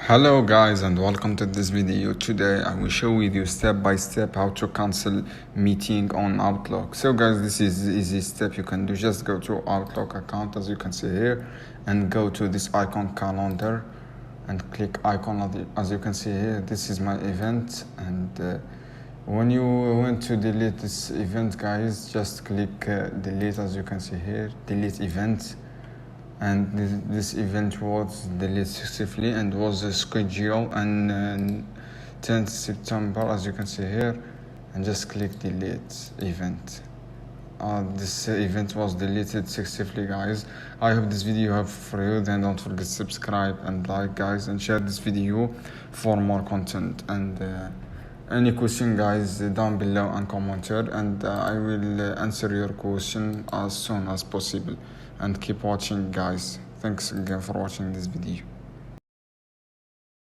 Hello guys and welcome to this video. Today I will show you step by step how to cancel meeting on Outlook. So guys, this is the easy step you can do. Just go to Outlook account as you can see here and go to this icon calendar and click icon as you can see here. This is my event, and when you want to delete this event guys, just click delete as you can see here, delete event. And this event was deleted successfully and was scheduled on 10th September as you can see here, and just click delete event. This event was deleted successfully guys. I hope this video helpful for you. Then don't forget to subscribe and like guys, and share this video for more content. And any question guys down below and comment here, and I will answer your question as soon as possible. And keep watching guys. Thanks again for watching this video.